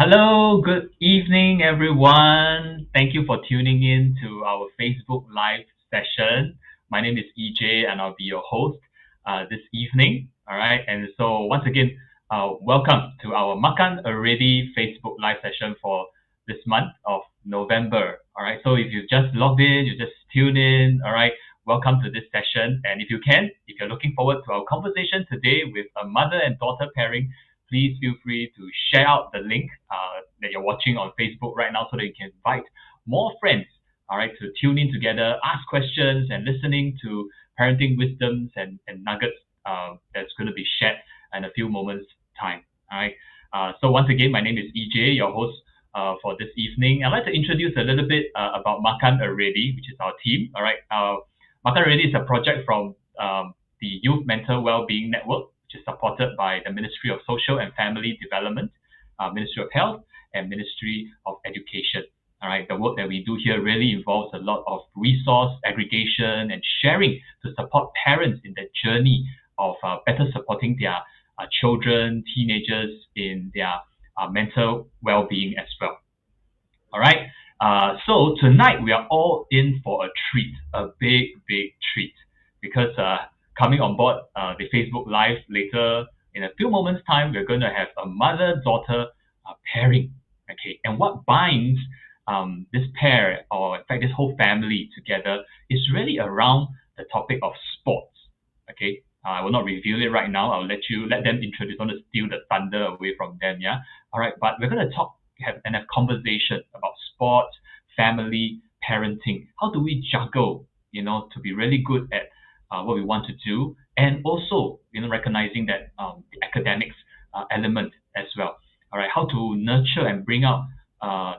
Hello, good evening, everyone. Thank you for tuning in to our Facebook Live session. My name is EJ, and I'll be your host this evening. All right, and so once again, welcome to our Makan Already Facebook Live session for this month of November. All right, so if you just logged in, you just tuned in. All right, welcome to this session. And if you're looking forward to our conversation today with a mother and daughter pairing, please feel free to share out the link that you're watching on Facebook right now so that you can invite more friends, all right, to tune in together, ask questions, and listening to parenting wisdoms and nuggets that's going to be shared in a few moments' time. All right. So once again, my name is EJ, your host for this evening. I'd like to introduce a little bit about Makan Already, which is our team. All right. Makan Already is a project from the Youth Mental Wellbeing Network, which is supported by the Ministry of Social and Family Development, Ministry of Health, and Ministry of Education. All right, the work that we do here really involves a lot of resource aggregation and sharing to support parents in their journey of better supporting their children, teenagers in their mental well-being as well. All right. So tonight we are all in for a treat, a big, big treat, because coming on board the Facebook Live later in a few moments' time, we're going to have a mother-daughter pairing. Okay, and what binds this pair, or in fact this whole family together, is really around the topic of sports. Okay, I will not reveal it right now. I'll let them introduce. I want to steal the thunder away from them. Yeah. All right, but we're going to have conversation about sports, family, parenting. How do we juggle, to be really good at what we want to do, and also, recognizing that the academics element as well. All right, how to nurture and bring out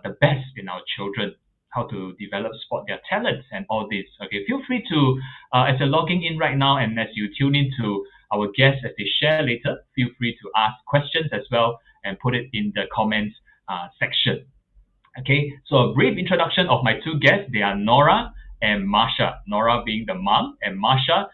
the best in our children, how to develop spot their talents and all this. Okay, feel free to, as you're logging in right now and as you tune into our guests as they share later, feel free to ask questions as well and put it in the comments section. Okay, so a brief introduction of my two guests. They are Nora and Marsha. Nora being the mom, and Marsha,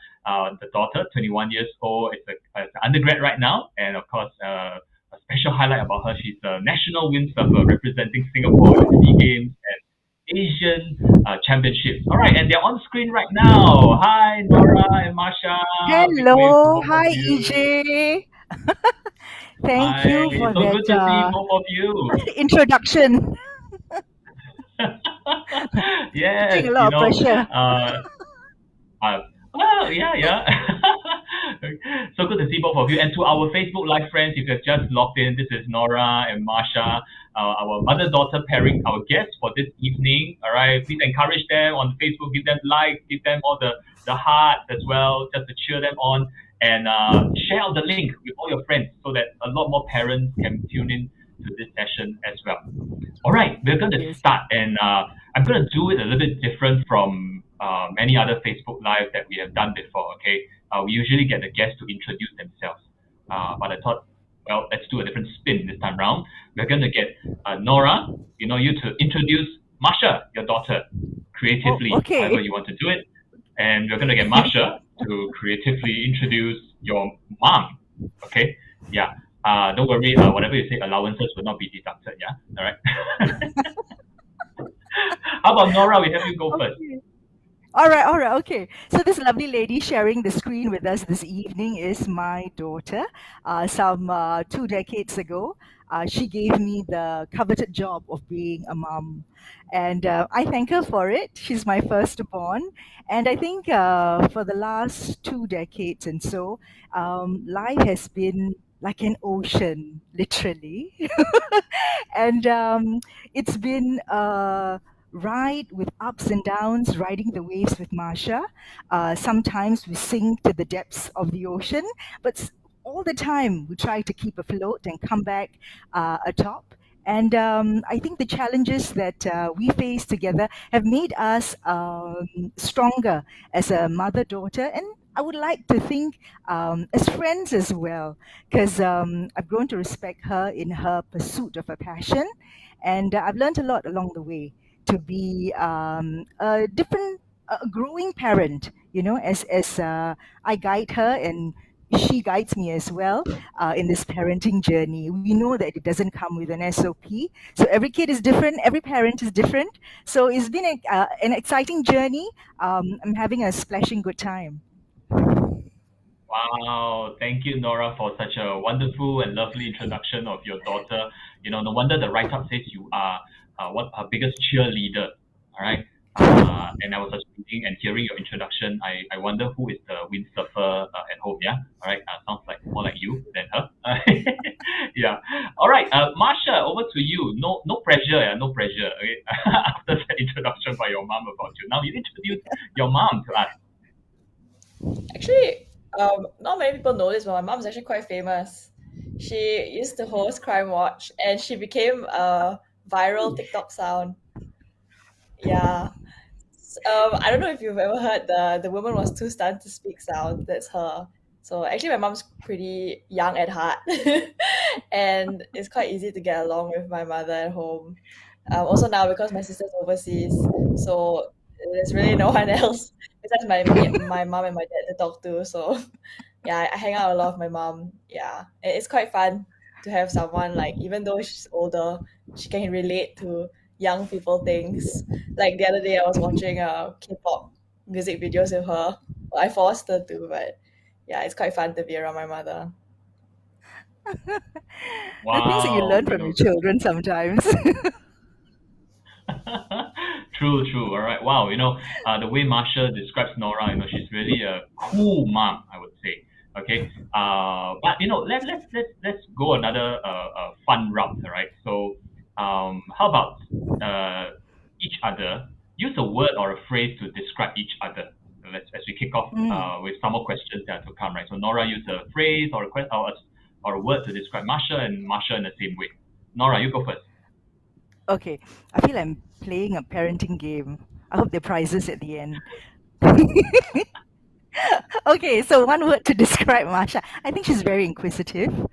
the daughter, 21 years old, is an undergrad right now. And of course, a special highlight about her, she's a national windsurfer representing Singapore at SEA Games and Asian Championships. All right, and they're on screen right now. Hi, Nora and Marsha. Big wave to Hello, both of hi you. EJ. Thank Hi, you for so good that to see both of you. introduction. Yes, Putting a lot of pressure. uh, well, yeah, yeah. So good to see both of you. And to our Facebook Live friends, if you've just logged in, this is Nora and Marsha, our mother-daughter pairing, our guests for this evening. All right, please encourage them on Facebook, give them likes, give them all the hearts as well, just to cheer them on, and share out the link with all your friends so that a lot more parents can tune in to this session as well. All right, we're going to Yes. start, and I'm going to do it a little bit different from many other Facebook Live that we have done before. Okay, we usually get the guests to introduce themselves, but I thought, well, let's do a different spin this time round. We're going to get Nora, you to introduce Marsha, your daughter, Oh, creatively, however okay. you want to do it, and we're going to get Marsha to creatively introduce your mom. Okay, yeah. Don't worry, whatever you say, allowances will not be deducted. Yeah, all right. How about Nora? We have you go first. Okay. All right, okay. So this lovely lady sharing the screen with us this evening is my daughter. Some 2 decades ago, she gave me the coveted job of being a mom, and I thank her for it. She's my firstborn, and I think for the last 2 decades and so, life has been like an ocean, literally. And it's been a ride with ups and downs, riding the waves with Marsha. Sometimes we sink to the depths of the ocean, but all the time we try to keep afloat and come back atop. And I think the challenges that we face together have made us stronger as a mother daughter. And I would like to think as friends as well, because I've grown to respect her in her pursuit of her passion. And I've learned a lot along the way to be a different, a growing parent, as I guide her and she guides me as well in this parenting journey. We know that it doesn't come with an SOP. So every kid is different, every parent is different. So it's been an exciting journey. I'm having a splashing good time. Wow, thank you, Nora, for such a wonderful and lovely introduction of your daughter. No wonder the write-up says you are what her biggest cheerleader. All right. And I was just reading and hearing your introduction. I wonder who is the windsurfer at home. Yeah. All right. Sounds like more like you than her. Yeah. All right. Marsha, over to you. No pressure. Yeah, no pressure. Okay. After the introduction by your mom about you, now you introduce your mom to us. Actually, not many people know this, but my mom is actually quite famous. She used to host Crime Watch, and she became a viral TikTok sound. Yeah. I don't know if you've ever heard the woman was too stunned to speak sound. That's her. So actually, my mom's pretty young at heart, and it's quite easy to get along with my mother at home. Also now because my sister's overseas, so there's really no one else besides my mom and my dad to talk to. So yeah, I hang out a lot with my mom. Yeah, and it's quite fun to have someone like even though she's older, she can relate to young people things. Like the other day, I was watching K-pop music videos with her. Well, I forced her to, but yeah, it's quite fun to be around my mother. The things that you Wow, learn from your children sometimes. True, true. All right. Wow. The way Marsha describes Nora, she's really a cool mom, I would say. Okay. But let's go another fun route. All right. So, how about each other? Use a word or a phrase to describe each other. So let's as we kick off Mm. with some more questions that are to come. Right. So Nora use a phrase or a word to describe Marsha, and Marsha in the same way. Nora, you go first. Okay, I feel I'm playing a parenting game. I hope there are prizes at the end. Okay, so one word to describe Masha. I think she's very inquisitive.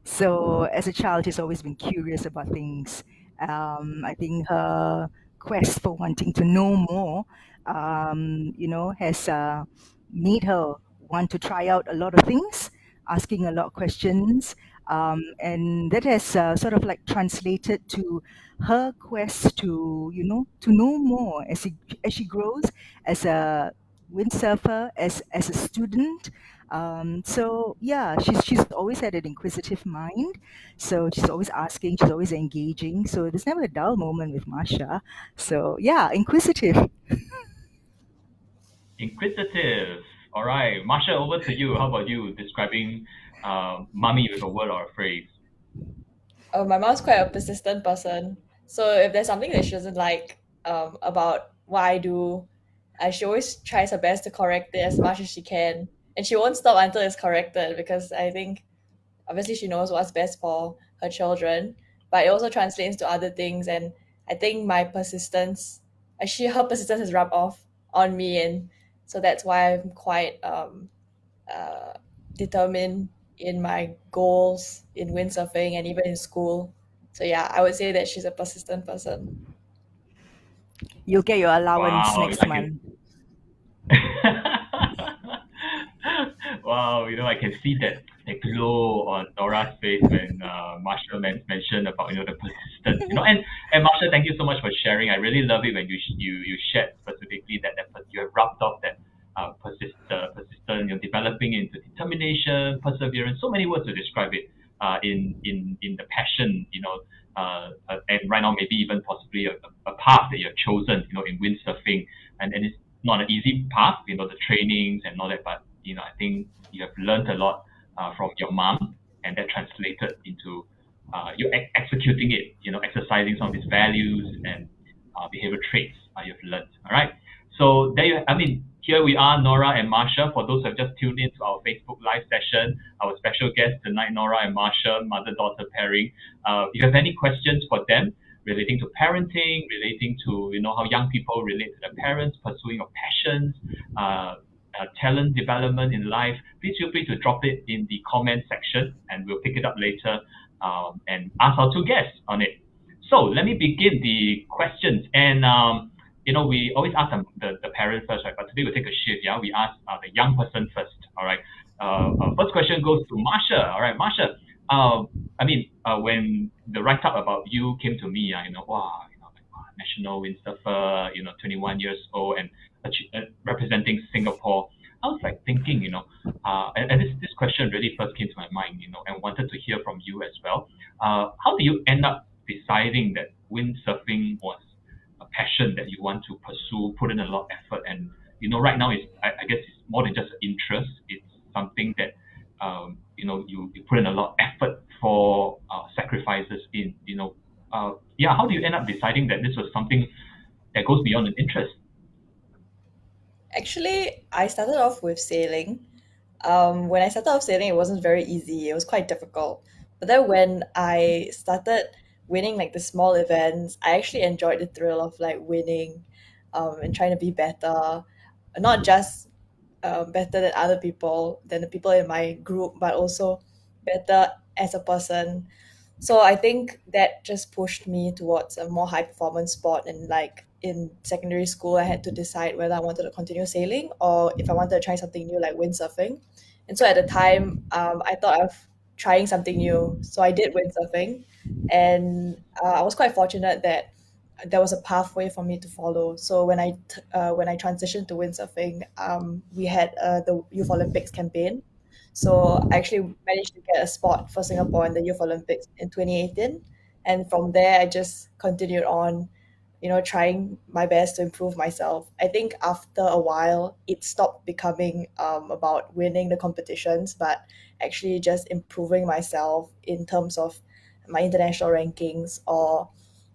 So as a child, she's always been curious about things. I think her quest for wanting to know more, has made her want to try out a lot of things, asking a lot of questions, and that has sort of like translated to her quest to to know more as she grows as a windsurfer, as a student. So yeah, she's always had an inquisitive mind. So she's always asking, she's always engaging. So there's never a dull moment with Masha. So yeah, inquisitive. Inquisitive. All right, Marsha, over to you. How about you describing mommy with a word or a phrase? Oh, my mom's quite a persistent person. So if there's something that she doesn't like about what I do, she always tries her best to correct it as much as she can. And she won't stop until it's corrected because I think obviously she knows what's best for her children, but it also translates to other things. And I think my persistence, actually her persistence has rubbed off on me. And so that's why I'm quite uh, determined in my goals in windsurfing and even in school. So yeah, I would say that she's a persistent person. You'll get your allowance Wow, next I can. month. Wow, I can see that glow on Nora's face when Marsha mentioned about the persistence. And Marsha, thank you so much for sharing. I really love it when you shared specifically that you have rubbed off that persistent, developing into determination, perseverance. So many words to describe it. In the passion, and right now maybe even possibly a path that you have chosen, in windsurfing, and it's not an easy path, the trainings and all that, but I think you have learned a lot from your mom, and that translated into you executing it, exercising some of these values and behavior traits you've learned. All right. So here we are, Nora and Marsha. For those who have just tuned in to our Facebook Live session, our special guests tonight, Nora and Marsha, mother-daughter pairing. If you have any questions for them relating to parenting, relating to how young people relate to their parents, pursuing of passions, talent development in life, please feel free to drop it in the comment section, and we'll pick it up later and ask our two guests on it. So let me begin the questions. And we always ask the parent first, right? But today we'll take a shift. Yeah, we ask the young person first. All right. First question goes to Marsha. All right, Marsha. When the write up about you came to me, wow, like, wow, national windsurfer, 21 years old and representing Singapore. I was like thinking, and this question really first came to my mind, and wanted to hear from you as well. How do you end up deciding that windsurfing was a passion that you want to pursue, put in a lot of effort, and right now I guess it's more than just an interest. It's something that you put in a lot of effort for, sacrifices in. Yeah. How do you end up deciding that this was something that goes beyond an interest? Actually, I started off with sailing. When I started off sailing, it wasn't very easy. It was quite difficult. But then when I started winning like the small events, I actually enjoyed the thrill of like winning, and trying to be better, not just better than other people, than the people in my group, but also better as a person. So I think that just pushed me towards a more high performance sport. And like in secondary school, I had to decide whether I wanted to continue sailing or if I wanted to try something new like windsurfing. And so at the time, I thought of trying something new. So I did windsurfing, and I was quite fortunate that there was a pathway for me to follow. So when I transitioned to windsurfing, we had the Youth Olympics campaign. So I actually managed to get a spot for Singapore in the Youth Olympics in 2018, and from there I just continued on, trying my best to improve myself. I think after a while, it stopped becoming about winning the competitions, but actually just improving myself in terms of my international rankings or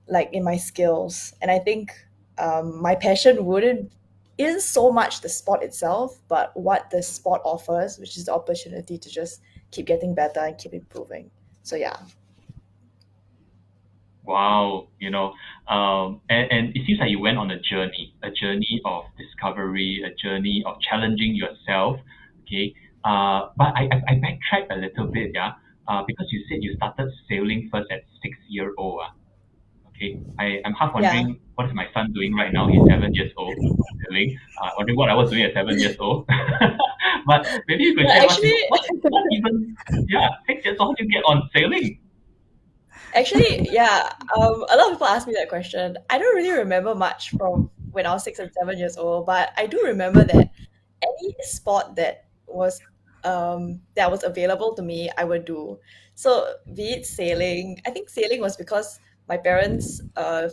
like in my skills. And I think my passion wouldn't isn't so much the sport itself, but what the sport offers, which is the opportunity to just keep getting better and keep improving. So yeah. Wow, and it seems like you went on a journey of discovery, a journey of challenging yourself. Okay, but I backtracked a little bit, yeah, because you said you started sailing first at 6 year old. Okay, I'm half Yeah. wondering what is my son doing right now. He's 7 years old, sailing. Wondering what I was doing at 7 years old. But maybe you could No, share with us, actually, what even, yeah, 6 years old, how do you get on sailing? actually, yeah. A lot of people ask me that question. I don't really remember much from when I was 6 and 7 years old, but I do remember that any sport that was available to me, I would do. So be it sailing, I think sailing was because my parents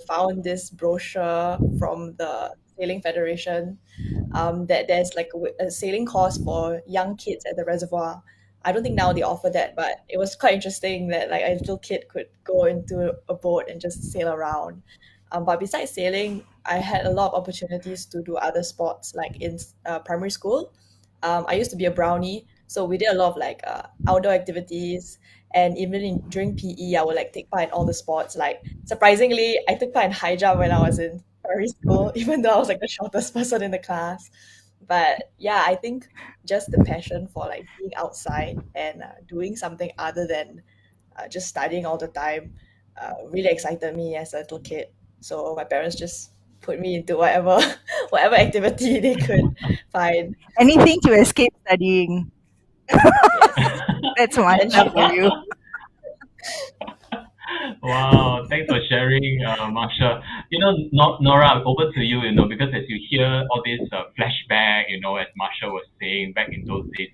found this brochure from the Sailing Federation, that there's like a sailing course for young kids at the reservoir. I don't think now they offer that, but it was quite interesting that like a little kid could go into a boat and just sail around. But besides sailing, I had a lot of opportunities to do other sports. Like in primary school, I used to be a brownie, so we did a lot of like outdoor activities. And even during PE, I would like take part in all the sports. Like surprisingly, I took part in high jump when I was in primary school, even though I was like the shortest person in the class. But yeah, I think just the passion for like being outside and doing something other than just studying all the time really excited me as a little kid. So my parents just put me into whatever whatever activity they could find. Anything to escape studying. Yes, That's my love for essentially. you. Wow, thanks for sharing, Marsha. Nora, over to you, because as you hear all this flashback, as Marsha was saying, back in those days,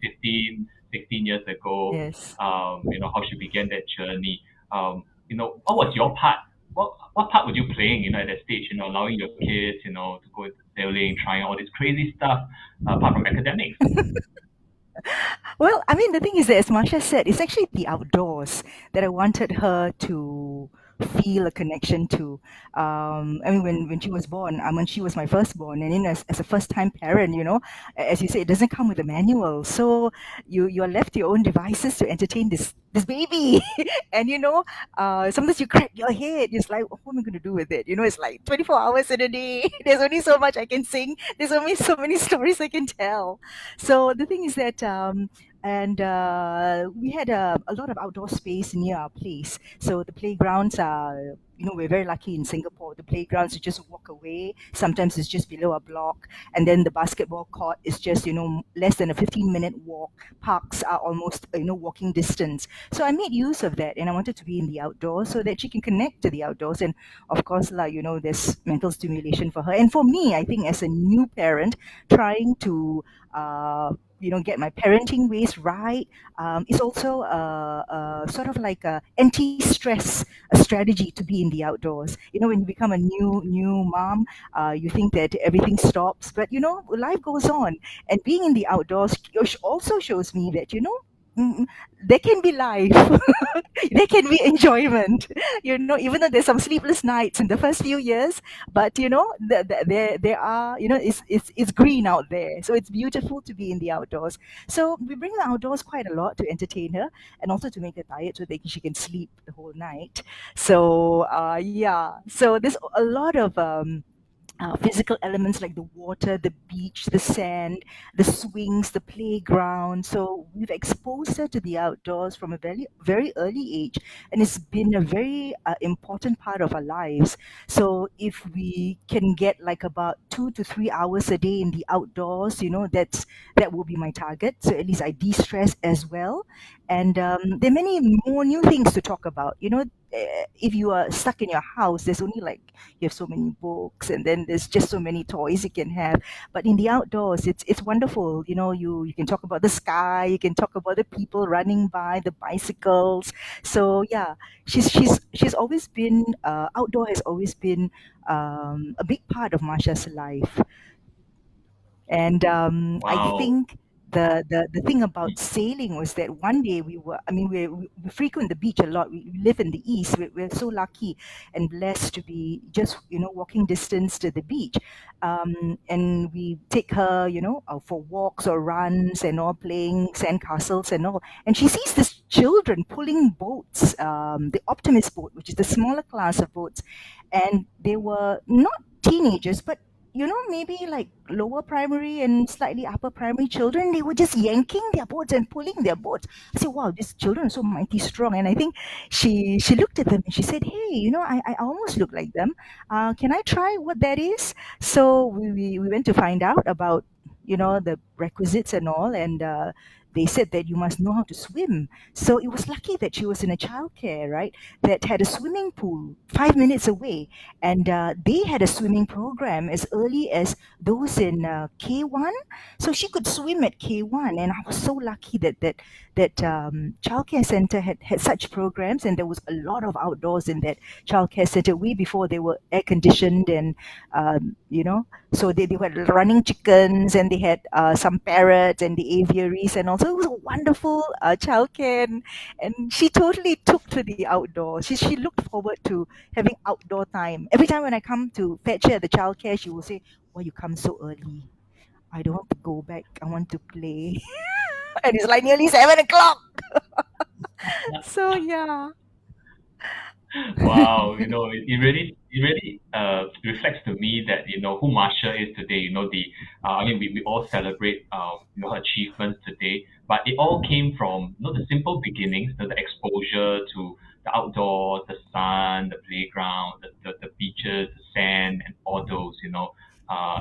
16 years ago, Yes. how she began that journey. What was your part? What part were you playing, at that stage, allowing your kids, to go into sailing, trying all this crazy stuff, apart from academics? Well, I mean, the thing is that, as Marsha said, it's actually the outdoors that I wanted her to feel a connection to. I mean, when she was born, when she was my firstborn, and as a first-time parent, as you say, it doesn't come with a manual, so you're left to your own devices to entertain this baby, and sometimes you crack your head. It's like, what am I going to do with it? It's like 24 hours in a day. There's only so much I can sing. There's only so many stories I can tell. So the thing is that and we had a lot of outdoor space near our place. So the playgrounds are, we're very lucky in Singapore. The playgrounds, you just walk away. Sometimes it's just below a block. And then the basketball court is just, less than a 15-minute walk. Parks are almost, walking distance. So I made use of that, and I wanted to be in the outdoors so that she can connect to the outdoors. And of course, like, there's mental stimulation for her. And for me, I think as a new parent, trying to get my parenting ways right. It's also sort of like a anti-stress a strategy to be in the outdoors. When you become a new mom, you think that everything stops, but life goes on, and being in the outdoors also shows me that mm, there can be life. There can be enjoyment. Even though there's some sleepless nights in the first few years, but there are, it's green out there, so it's beautiful to be in the outdoors. So we bring the outdoors quite a lot to entertain her, and also to make her tired so that she can sleep the whole night. So yeah, so there's a lot of physical elements like the water, the beach, the sand, the swings, the playground. So we've exposed her to the outdoors from a very, very early age, and it's been a very important part of our lives. So if we can get like about 2 to 3 hours a day in the outdoors, that will be my target. So at least I de-stress as well. And there are many more new things to talk about. If you are stuck in your house, there's only like you have so many books, and then there's just so many toys you can have. But in the outdoors, it's wonderful. You can talk about the sky, you can talk about the people running by, the bicycles. So yeah, she's always been outdoor has always been a big part of Marsha's life. And I Wow. think the thing about sailing was that one day we frequent the beach a lot. We live in the east. We're so lucky and blessed to be just walking distance to the beach, and we take her for walks or runs and all, playing sandcastles and all. And she sees these children pulling boats, the Optimist boat, which is the smaller class of boats, and they were not teenagers, but maybe like lower primary and slightly upper primary children. They were just yanking their boats and pulling their boats. I said, wow, these children are so mighty strong. And I think she looked at them and she said, hey, I almost look like them. Can I try what that is? So we went to find out about the requisites and all, and they said that you must know how to swim. So it was lucky that she was in a childcare, right, that had a swimming pool 5 minutes away, and they had a swimming program as early as those in K1, so she could swim at K1. And I was so lucky that childcare center had such programs, and there was a lot of outdoors in that childcare center way before they were air conditioned. And so they had running chickens, and they had some parrots and the aviaries, and also it was a wonderful childcare. And she totally took to the outdoors. She looked forward to having outdoor time. Every time when I come to fetch her at the childcare, she will say, "Why you come so early? I don't want to go back. I want to play." And it's like nearly 7 o'clock. So yeah. Wow, it really reflects to me that who Marsha is today. I mean, we all celebrate her achievements today, but it all came from the simple beginnings, the exposure to the outdoors, the sun, the playground, the beaches, the sand, and all those.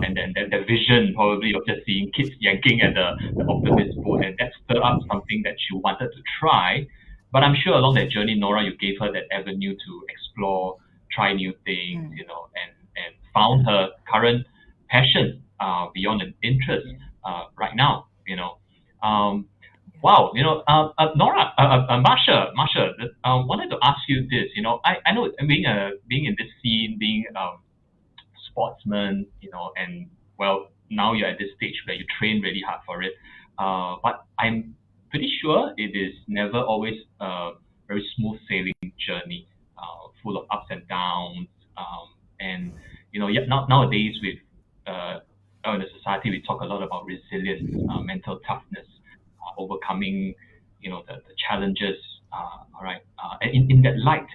And then that vision probably of just seeing kids yanking at the optimist boat, and that stirred up something that she wanted to try. But I'm sure along that journey, Nora, you gave her that avenue to explore, try new things, Mm, and found her current passion beyond an interest yeah, right now. Um, yeah. wow, Nora, Marsha, wanted to ask you this. I know being in this scene, being sportsman, and well, now you're at this stage where you train really hard for it. But I'm pretty sure it is never always a very smooth sailing journey, full of ups and downs. And yet nowadays with in the society, we talk a lot about resilience, mental toughness, overcoming, the challenges. All right. And in that light,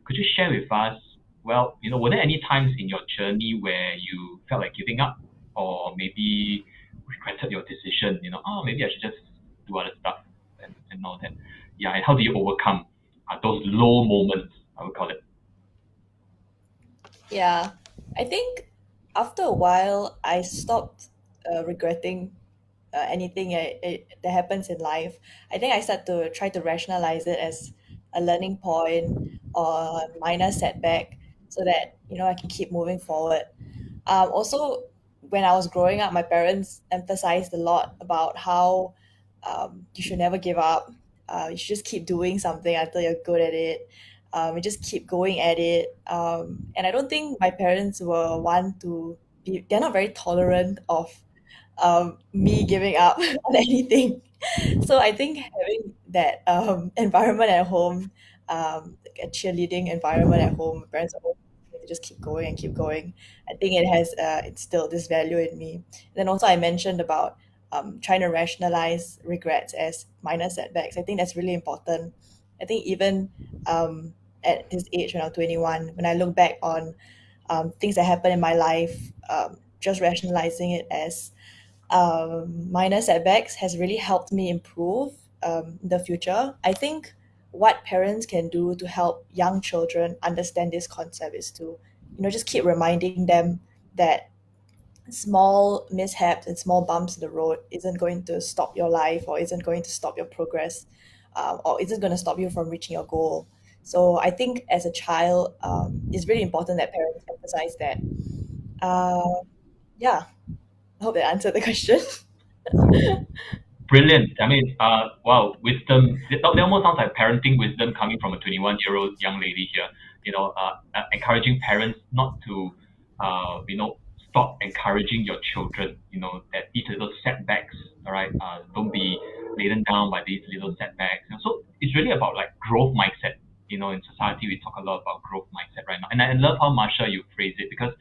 could you share with us, well, were there any times in your journey where you felt like giving up or maybe regretted your decision? Oh, maybe I should just do other stuff. and all that. Yeah, and how do you overcome those low moments, I would call it. Yeah, I think after a while, I stopped regretting anything that happens in life. I think I start to try to rationalize it as a learning point or a minor setback so that, I can keep moving forward. Also, when I was growing up, my parents emphasized a lot about how you should never give up. You should just keep doing something until you're good at it. And just keep going at it. And I don't think my parents were one to be, they're not very tolerant of me giving up on anything. So I think having that environment at home, like a cheerleading environment at home, my parents are always telling me to just keep going and keep going. I think it has instilled this value in me. And then also I mentioned about trying to rationalize regrets as minor setbacks. I think that's really important. I think even at this age, when I'm 21, when I look back on things that happened in my life, just rationalizing it as minor setbacks has really helped me improve in the future. I think what parents can do to help young children understand this concept is to, just keep reminding them that small mishaps and small bumps in the road isn't going to stop your life or isn't going to stop your progress or isn't going to stop you from reaching your goal. So I think as a child, it's really important that parents emphasize that. Uh, yeah, I hope that answered the question. Brilliant. I mean, wow, wisdom. That almost sounds like parenting wisdom coming from a 21-year-old young lady here. Encouraging parents not to, stop encouraging your children. That each little setbacks, all right, don't be laden down by these little setbacks. And so it's really about like growth mindset. In society we talk a lot about growth mindset right now, and I love how Marsha you phrase it because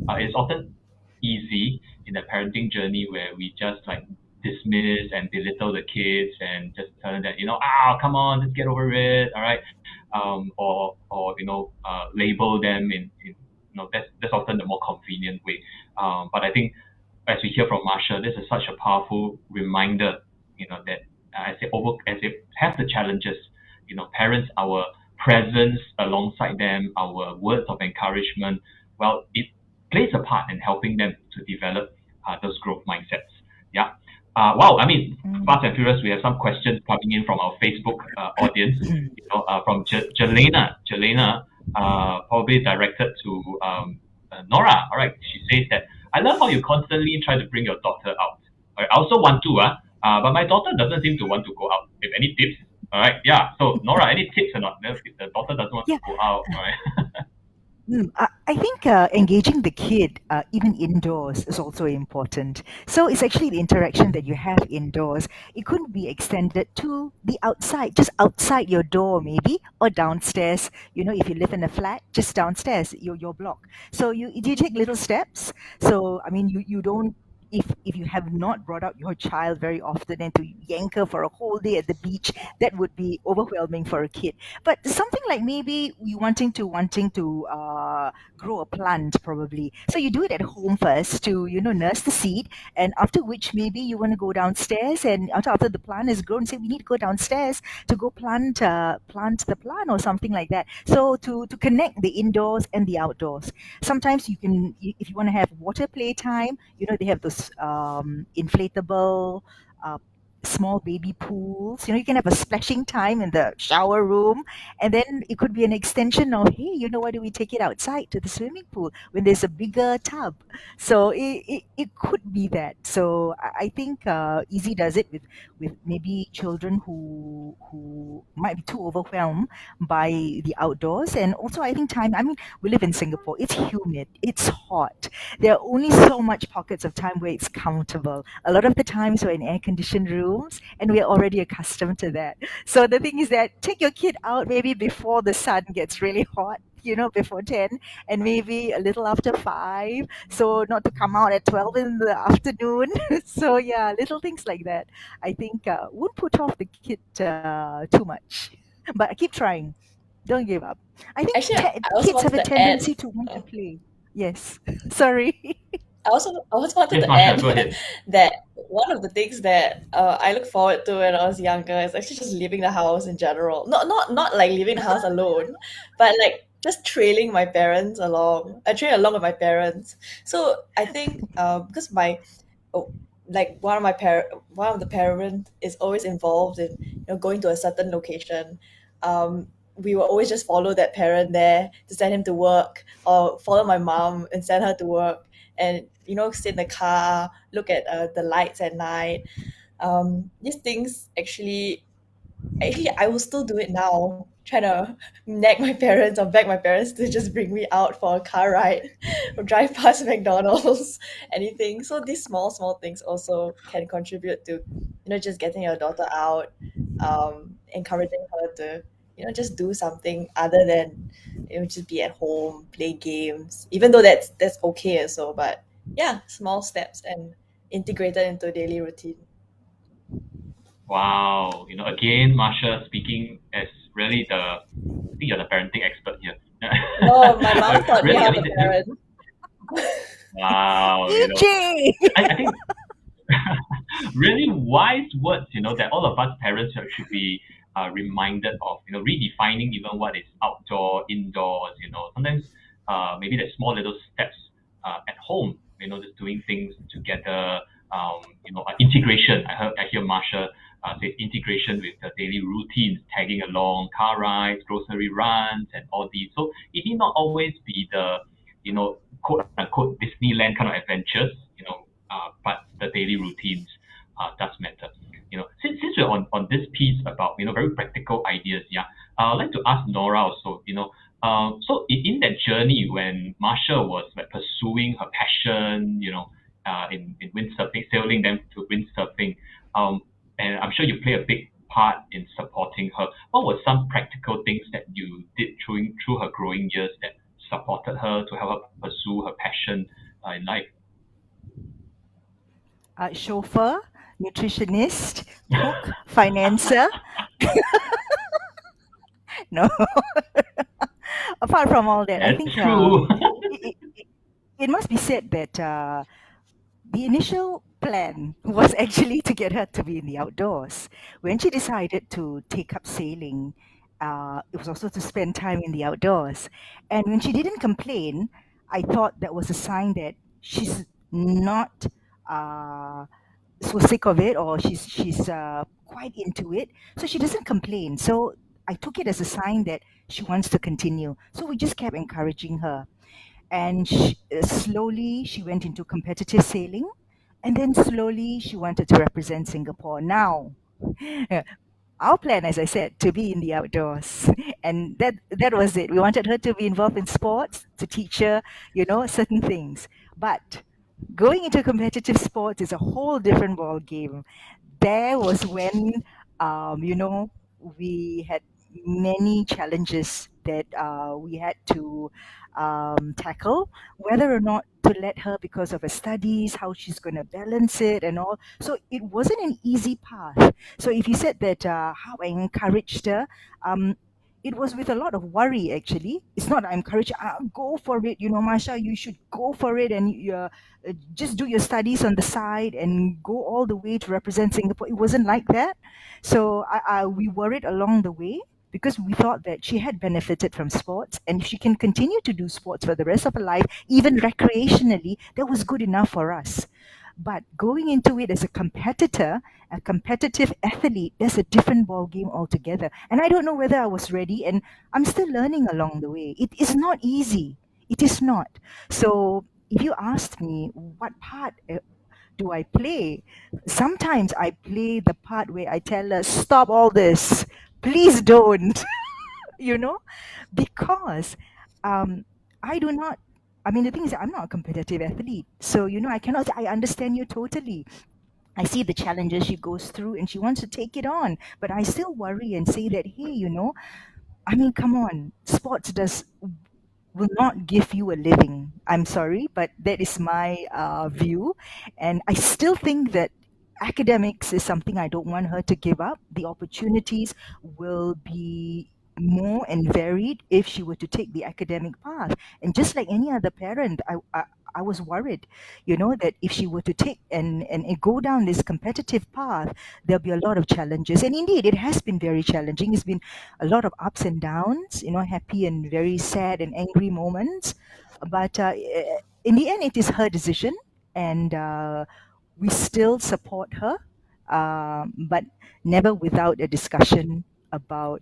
it's often easy in the parenting journey where we just like dismiss and belittle the kids and just tell them that come on, just get over it, all right, or label them that's often the more convenient way. But I think as we hear from Marsha, this is such a powerful reminder, that as they have the challenges, parents, our presence alongside them, our words of encouragement, well, it plays a part in helping them to develop those growth mindsets. Yeah. Wow. I mean, fast and furious. We have some questions coming in from our Facebook audience. From Jelena. Jelena, probably directed to Nora. All right. She says that I love how you constantly try to bring your daughter out. All right, I also want to, but my daughter doesn't seem to want to go out. If any tips? All right. Yeah. So Nora, any tips or not? If the daughter doesn't want Yeah. to go out, all right. I think engaging the kid, even indoors, is also important. So it's actually the interaction that you have indoors. It could be extended to the outside, just outside your door, maybe, or downstairs. If you live in a flat, just downstairs, your block. So you take little steps. So I mean, you don't. If you have not brought out your child very often and to yank her for a whole day at the beach, that would be overwhelming for a kid. But something like maybe you wanting to grow a plant, probably. So you do it at home first to nurse the seed, and after which maybe you want to go downstairs, and after the plant is grown, say we need to go downstairs to go plant the plant or something like that. So to connect the indoors and the outdoors. Sometimes if you want to have water play time, they have those inflatable uh, small baby pools. You can have a splashing time in the shower room, and then it could be an extension of, hey, why do we take it outside to the swimming pool when there's a bigger tub? So it could be that. So I think Easy does it with maybe children who might be too overwhelmed by the outdoors. And also I think time, I mean, we live in Singapore, it's humid, it's hot, there are only so much pockets of time where it's comfortable. A lot of the times we're in air-conditioned rooms, and we're already accustomed to that. So the thing is that take your kid out maybe before the sun gets really hot, before 10, and maybe a little after 5, so not to come out at 12 in the afternoon. So yeah, little things like that, I think, won't put off the kid too much. But I keep trying. Don't give up. I think Actually, I also kids have wanted a to add. tendency to want to play. Yes. Sorry. I also wanted Yes, to Marsha, add go ahead. that one of the things that I look forward to when I was younger is actually just leaving the house in general. Not like leaving the house alone, but like just trailing my parents along. I train along with my parents. So I think because my oh, like one of the parent is always involved in going to a certain location. We will always just follow that parent there to send him to work, or follow my mom and send her to work, and sit in the car, look at the lights at night. These things actually, I will still do it now. Try to nag my parents or beg my parents to just bring me out for a car ride or drive past McDonald's, anything. So these small things also can contribute to, just getting your daughter out, encouraging her to, just do something other than, just be at home, play games. Even though that's okay as well, but yeah, small steps and integrated into daily routine. Wow. Again, Marsha speaking as really I think you're the parenting expert here. No, my mom taught me Really, I how mean, to parent. wow. EJ! I think really wise words, that all of us parents should be reminded of, redefining even what is outdoor, indoors, sometimes maybe the small little steps at home, just doing things together, integration. I hear Marsha say integration with the daily routines, tagging along, car rides, grocery runs, and all these. So it need not always be the, quote unquote Disneyland kind of adventures, but the daily routines does matter. Since we're on this piece about very practical ideas, yeah, I'd like to ask Nora also. So in that journey when Marsha was like pursuing her passion, in windsurfing, sailing them to windsurfing, and I'm sure you play a big part in supporting her. What were some practical things that you did through her growing years that supported her to help her pursue her passion in life? Chauffeur, nutritionist, cook, financer. No, apart from all that, I That's think true. it, it, it must be said that the initial plan was actually to get her to be in the outdoors. When she decided to take up sailing, it was also to spend time in the outdoors. And when she didn't complain, I thought that was a sign that she's not uh, so sick of it, or she's quite into it. So she doesn't complain. So I took it as a sign that she wants to continue. So we just kept encouraging her, and slowly she went into competitive sailing, and then slowly she wanted to represent Singapore. Now our plan, as I said, to be in the outdoors, and that was it. We wanted her to be involved in sports, to teach her certain things. But going into competitive sports is a whole different ball game. There was when we had many challenges that we had to tackle, whether or not to let her because of her studies, how she's going to balance it and all. So it wasn't an easy path. So if you said that how I encouraged her, it was with a lot of worry. Actually, it's not I encourage her, go for it, Marsha, you should go for it, and just do your studies on the side and go all the way to represent Singapore. It wasn't like that. So we worried along the way, because we thought that she had benefited from sports, and if she can continue to do sports for the rest of her life, even recreationally, that was good enough for us. But going into it as a competitor, a competitive athlete, that's a different ball game altogether. And I don't know whether I was ready, and I'm still learning along the way. It is not easy. It is not. So if you asked me what part do I play, sometimes I play the part where I tell her, stop all this. Please don't, you know, because um, I do not. I mean, the thing is, I'm not a competitive athlete. So, I cannot, I understand you totally. I see the challenges she goes through and she wants to take it on. But I still worry and say that, hey, I mean, come on, sports does will not give you a living. I'm sorry, but that is my view. And I still think that academics is something I don't want her to give up. The opportunities will be more and varied if she were to take the academic path. And just like any other parent, I was worried, that if she were to take and go down this competitive path, there'll be a lot of challenges. And indeed, it has been very challenging. It's been a lot of ups and downs, happy and very sad and angry moments. But in the end, it is her decision, and we still support her, but never without a discussion about,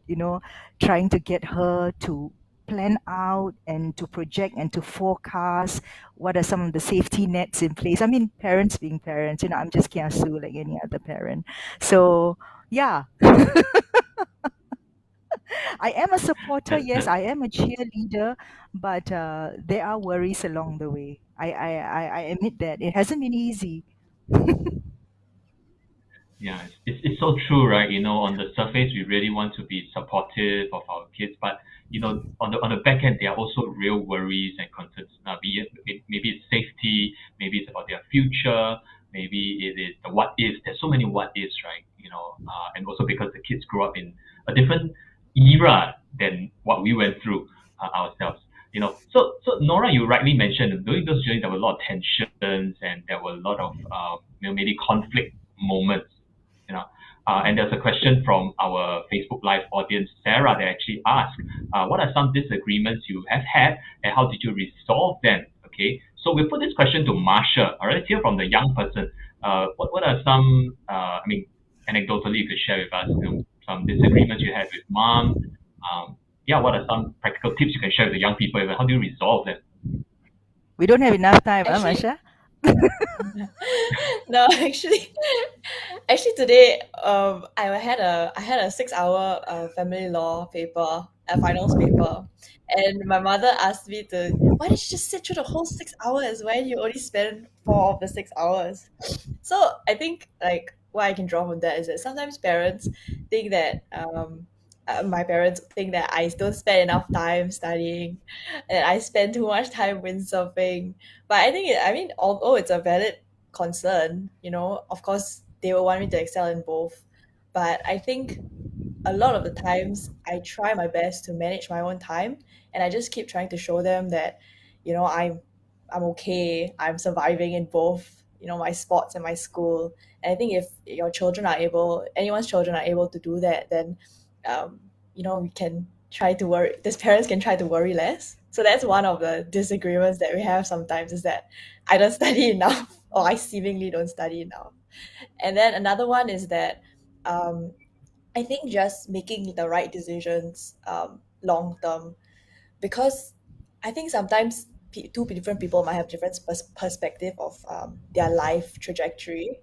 trying to get her to plan out and to project and to forecast what are some of the safety nets in place. I mean, parents being parents, I'm just kiasu like any other parent. So, yeah, I am a supporter. Yes, That I am a cheerleader, but there are worries along the way. I admit that it hasn't been easy. Yeah, it's so true, right? On the surface, we really want to be supportive of our kids, but on the back end, there are also real worries and concerns. Maybe it's safety, maybe it's about their future, maybe it is the what ifs. There's so many what ifs, right? And also because the kids grew up in a different era than what we went through ourselves. So Nora, you rightly mentioned during those journeys there were a lot of tensions and there were a lot of maybe conflict moments and there's a question from our Facebook Live audience, Sarah, that actually asked, what are some disagreements you have had and how did you resolve them? Okay, so we put this question to Marsha. All right, let's hear from the young person. What are some, anecdotally you could share with us, some disagreements you had with mom? Yeah, what are some practical tips you can share with the young people? And how do you resolve them? We don't have enough time, huh, Actually, Masha? no, actually today, I had a 6 hour family law paper, a finals paper, and my mother asked me to, why did you just sit through the whole 6 hours when you only spend 4 of the 6 hours? So I think like what I can draw from that is that sometimes parents think that my parents think that I don't spend enough time studying, and I spend too much time windsurfing. But I think I mean, although it's a valid concern, of course they will want me to excel in both. But I think a lot of the times I try my best to manage my own time, and I just keep trying to show them that, I'm okay. I'm surviving in both, my sports and my school. And I think if anyone's children are able to do that, then we can try to worry. These parents can try to worry less. So that's one of the disagreements that we have sometimes, is that I don't study enough, or I seemingly don't study enough. And then another one is that um, I think just making the right decisions long term, because I think sometimes two different people might have different perspective of their life trajectory.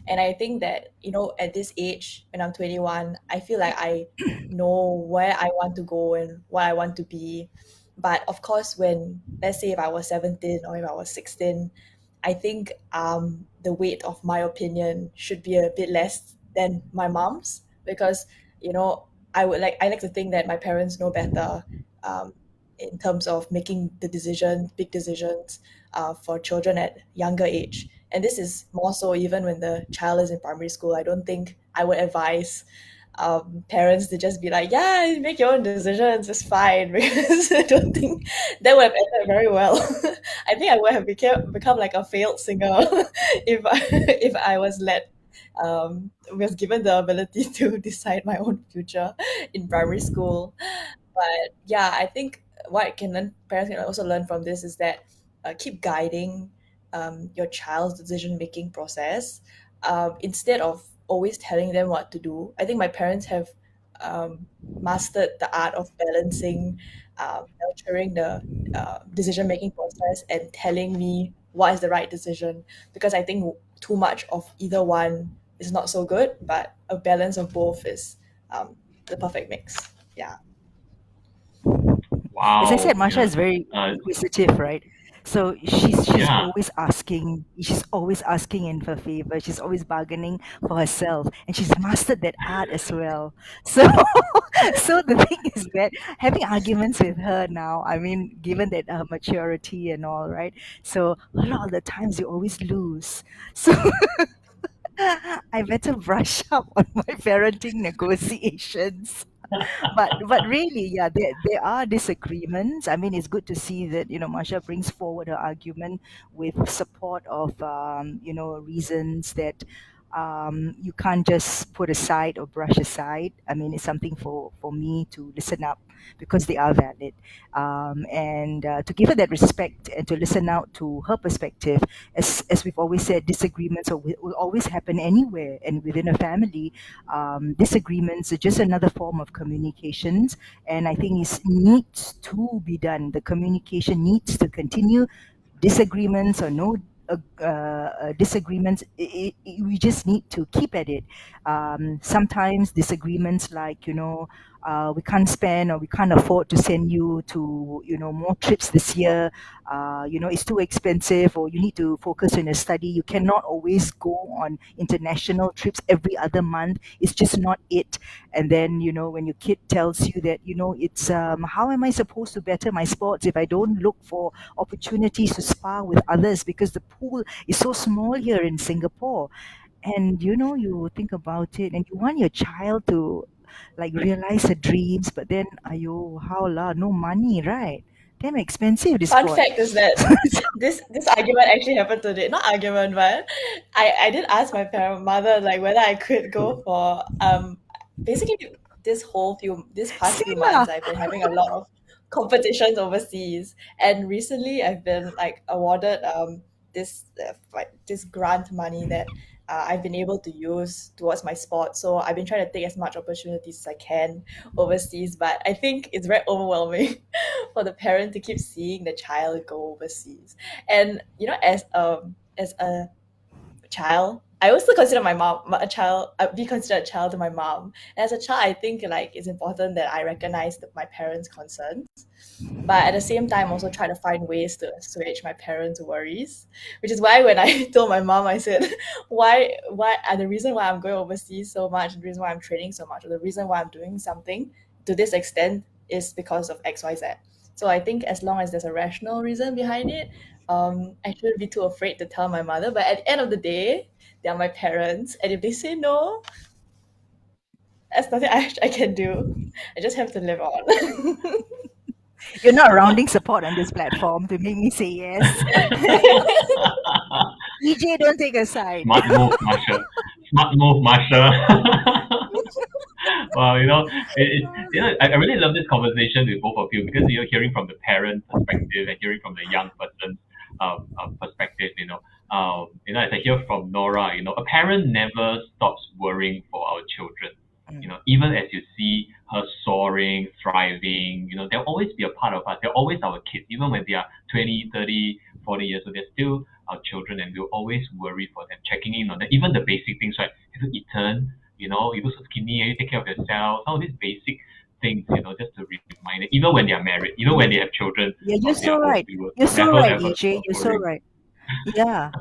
And I think that, at this age, when I'm 21, I feel like I know where I want to go and what I want to be. But of course, when, let's say, if I was 17 or if I was 16, I think the weight of my opinion should be a bit less than my mom's, because, I like to think that my parents know better um, in terms of making big decisions for children at younger age. And this is more so even when the child is in primary school. I don't think I would advise parents to just be like, yeah, make your own decisions, it's fine, because I don't think that would have ended very well. I think I would have become like a failed singer if I was given the ability to decide my own future in primary school. But yeah, I think what parents can also learn from this is that keep guiding your child's decision making process, instead of always telling them what to do. I think my parents have mastered the art of balancing, nurturing the decision making process and telling me what is the right decision, because I think too much of either one is not so good, but a balance of both is the perfect mix. Yeah. As I said, Wow, Marsha yeah. is very Uh, inquisitive, right? So she's yeah, always asking. She's always asking in for favor. She's always bargaining for herself, and she's mastered that art as well. So, so the thing is that having arguments with her now, I mean, given that her maturity and all, right? So a lot of the times you always lose. So I better brush up on my parenting negotiations. But really, yeah, there are disagreements. I mean, it's good to see that Marsha brings forward her argument with support of reasons that you can't just put aside or brush aside. I mean, it's something for me to listen up because they are valid, and to give her that respect and to listen out to her perspective. As we've always said, disagreements will always happen anywhere and within a family. Disagreements are just another form of communications, and I think it needs to be done. The communication needs to continue, disagreements or no disagreements, we just need to keep at it. Sometimes disagreements like, we can't spend or we can't afford to send you to, more trips this year. It's too expensive, or you need to focus on your study. You cannot always go on international trips every other month. It's just not it. And then, when your kid tells you that, it's how am I supposed to better my sports if I don't look for opportunities to spar with others because the pool is so small here in Singapore. And you think about it and you want your child to like realize her dreams, but then ayo, how la, no money, right? Damn expensive this Fun sport. fact is that this argument actually happened today. Not argument, but I did ask my parent mother like whether I could go for basically this past few Same lah. months I've been having a lot of competitions overseas, and recently I've been like awarded this grant money that I've been able to use towards my sport. So I've been trying to take as much opportunities as I can overseas, but I think it's very overwhelming for the parent to keep seeing the child go overseas. And as a child, I also consider my mom a child. Be considered a child to my mom. And as a child, I think like it's important that I recognize my parents' concerns, but at the same time also try to find ways to assuage my parents' worries. Which is why when I told my mom, I said, why are the reason why I'm going overseas so much, the reason why I'm training so much, or the reason why I'm doing something to this extent is because of XYZ. So I think as long as there's a rational reason behind it, I shouldn't be too afraid to tell my mother. But at the end of the day, they are my parents, and if they say no, there's nothing I can do. I just have to live on. You're not rounding support on this platform to make me say yes. EJ, don't take a side. Smart move, Marsha. Smart move, Marsha. Well, I really love this conversation with both of you because you're hearing from the parent perspective and hearing from the young person's perspective. As I hear from Nora, a parent never stops worrying for our children. Even as you see her soaring, thriving, there'll always be a part of us. They're always our kids, even when they are 20, 30, 40 years old. They're still our children, and we'll always worry for them, checking in on them. Even the basic things, right? Have you eaten? You look so skinny. You take care of yourself. All these basic things, just to remind them. Even when they are married, even when they have children Yeah, you're of their so own, right. we will You're so never right, ever EJ. stop You're so worrying. right. Yeah.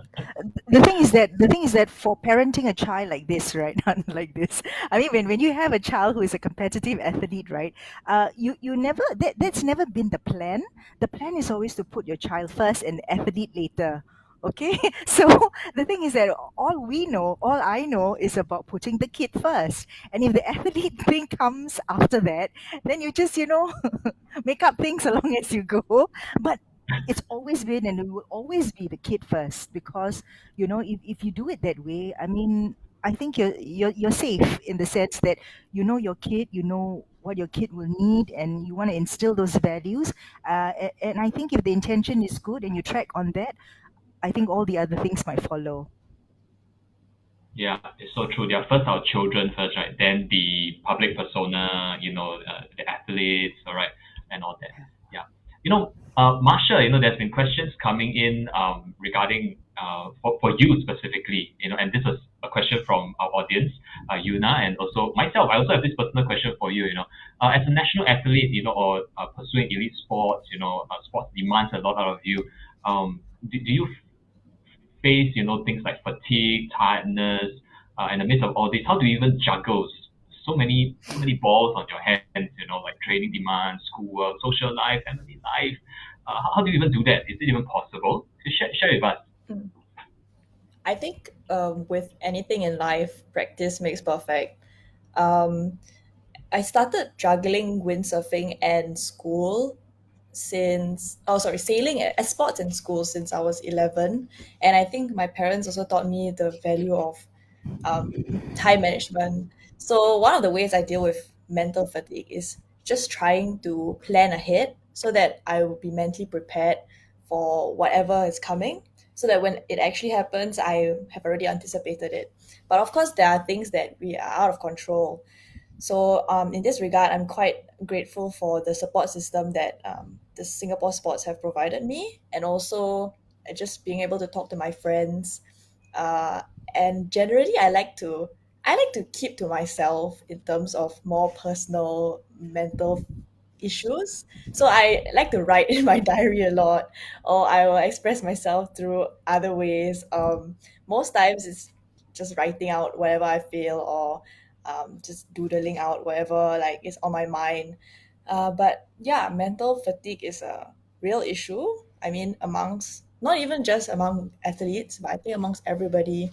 The thing is that for parenting a child like this, right? Like this. I mean, when you have a child who is a competitive athlete, right? You never that's never been the plan. The plan is always to put your child first and the athlete later. Okay? So the thing is that all I know is about putting the kid first. And if the athlete thing comes after that, then you just, make up things along as you go. But it's always been and it will always be the kid first, because if you do it that way, I mean, I think you're safe in the sense that your kid, what your kid will need, and you want to instill those values. And I think if the intention is good and you track on that, I think all the other things might follow. Yeah, it's so true. They are first our children first, right? Then the public persona, the athletes, all right, and all that. Yeah. Marsha, there's been questions coming in regarding for you specifically, and this is a question from our audience, Yuna, and also myself. I also have this personal question for you, as a national athlete, or pursuing elite sports, sports demands a lot out of you. Do you face, things like fatigue, tiredness, in the midst of all this? How do you even juggle so many balls on your hands, like training demands, schoolwork, social life, family life? How do you even do that? Is it even possible? So share with us. I think with anything in life, practice makes perfect. Um, I started juggling windsurfing and school sailing at sports in school since I was 11. And I think my parents also taught me the value of um, time management. So one of the ways I deal with mental fatigue is just trying to plan ahead so that I will be mentally prepared for whatever is coming. So that when it actually happens, I have already anticipated it. But of course, there are things that we are out of control. So in this regard, I'm quite grateful for the support system that the Singapore sports have provided me, and also just being able to talk to my friends. Uh, and generally, I like to keep to myself in terms of more personal mental issues. So I like to write in my diary a lot, or I will express myself through other ways. Most times it's just writing out whatever I feel, or just doodling out whatever like is on my mind. But yeah, mental fatigue is a real issue. I mean, amongst not even just among athletes, but I think amongst everybody,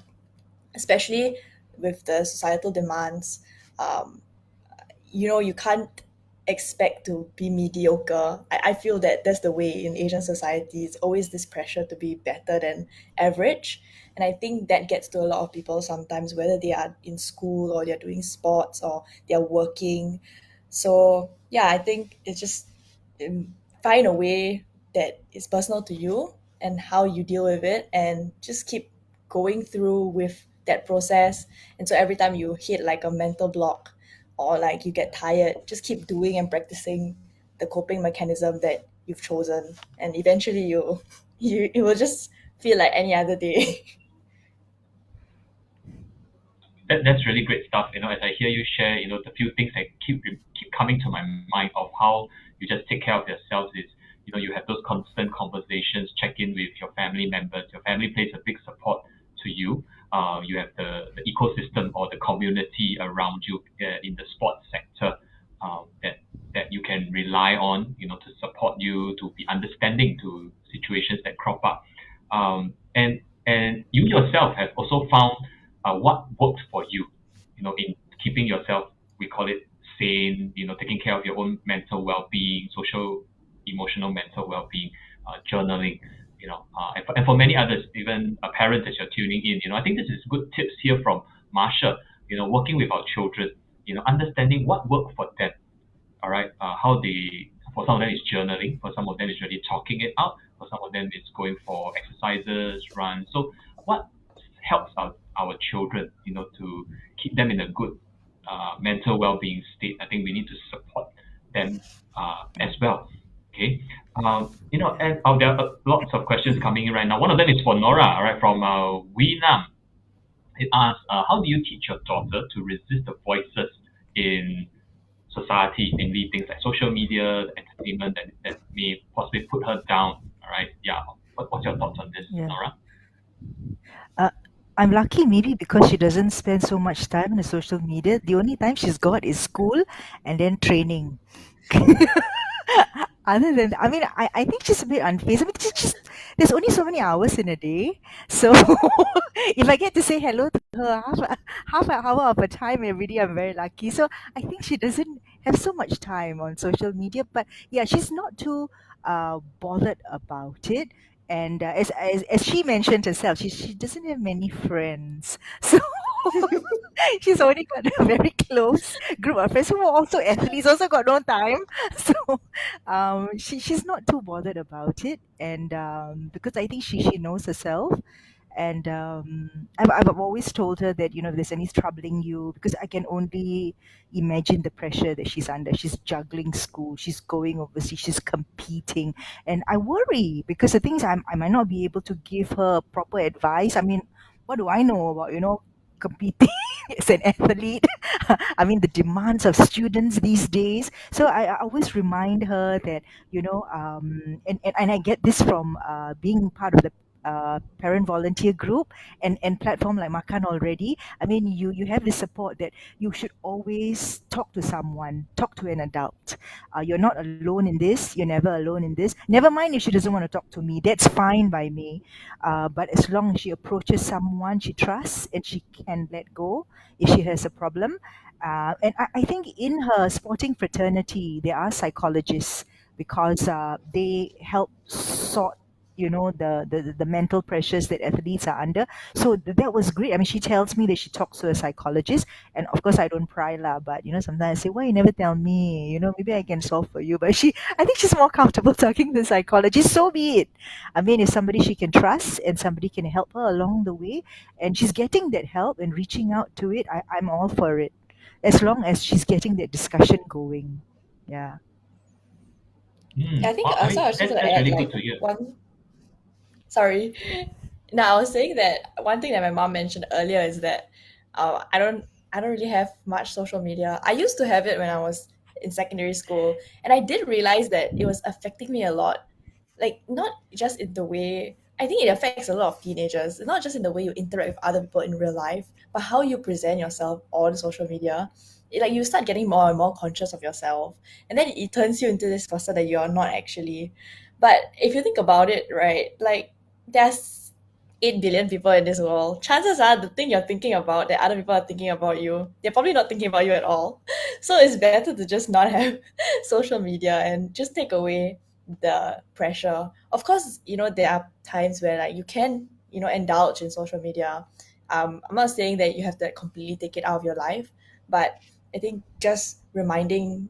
especially with the societal demands. Um, you can't expect to be mediocre. I feel that that's the way in Asian society. It's always this pressure to be better than average. And I think that gets to a lot of people sometimes, whether they are in school or they're doing sports or they're working. So yeah, I think it's just find a way that is personal to you and how you deal with it, and just keep going through with that process. And so every time you hit like a mental block or like you get tired, just keep doing and practicing the coping mechanism that you've chosen, and eventually you it will just feel like any other day. That's really great stuff. As I hear you share, the few things that keep coming to my mind of how you just take care of yourselves is, you have those constant conversations, check in with your family members. Your family plays a big support to you. You have the ecosystem or the community around you in the sports sector, that you can rely on, to support you, to be understanding to situations that crop up. And you yourself have also found what works for you, in keeping yourself, we call it sane, taking care of your own mental well-being, social, emotional, mental well-being, journaling, and for many others, even parents as you're tuning in, I think this is good tips here from Marsha, working with our children, understanding what worked for them, all right, for some of them it's journaling, for some of them it's really talking it out, for some of them it's going for exercises, runs. So what helps our children, to keep them in a good mental well-being state? I think we need to support them as well. Okay. And there are lots of questions coming in right now. One of them is for Nora, all right, from Wee Nam. It asks, how do you teach your daughter to resist the voices in society, mainly things like social media, entertainment that may possibly put her down? All right. Yeah. What's your thoughts on this, Yeah. Nora? Uh, I'm lucky maybe because she doesn't spend so much time on the social media. The only time she's got is school and then training. Other than, I mean, I think she's a bit unfazed. I mean, there's only so many hours in a day. So if I get to say hello to her half an hour of a time every day, I'm very lucky. So I think she doesn't have so much time on social media. But yeah, she's not too bothered about it. And as she mentioned herself, she doesn't have many friends. So she's only got a very close group of friends who are also athletes, also got no time. So she's not too bothered about it, and because I think she knows herself. And I've always told her that, if there's any troubling you, because I can only imagine the pressure that she's under. She's juggling school, she's going overseas, she's competing, and I worry because the things I might not be able to give her proper advice. I mean, what do I know about, competing as an athlete? I mean, the demands of students these days. So I always remind her that, and I get this from being part of the parent volunteer group and platform like Makan already, I mean, you have the support that you should always talk to someone, talk to an adult. You're not alone in this. You're never alone in this. Never mind if she doesn't want to talk to me. That's fine by me. But as long as she approaches someone she trusts and she can let go if she has a problem. And I think in her sporting fraternity, there are psychologists because they help sort the mental pressures that athletes are under. So that was great. I mean, she tells me that she talks to a psychologist, and of course I don't pry lah, but sometimes I say, why you never tell me, maybe I can solve for you. But I think she's more comfortable talking to a psychologist. So be it. I mean, if somebody she can trust and somebody can help her along the way, and she's getting that help and reaching out to it, I'm all for it, as long as she's getting that discussion going. Yeah. I think Well, I so. I mean, was just gonna that's add really good like to hear. one. Sorry. No, I was saying that one thing that my mom mentioned earlier is that I don't really have much social media. I used to have it when I was in secondary school, and I did realize that it was affecting me a lot. Like not just in the way I think it affects a lot of teenagers, not just in the way you interact with other people in real life, but how you present yourself on social media. Like you start getting more and more conscious of yourself, and then it turns you into this person that you're not actually. But if you think about it, right, like there's 8 billion people in this world. Chances are the thing you're thinking about that other people are thinking about you, they're probably not thinking about you at all. So it's better to just not have social media and just take away the pressure. Of course, there are times where like you can, indulge in social media. I'm not saying that you have to completely take it out of your life, but I think just reminding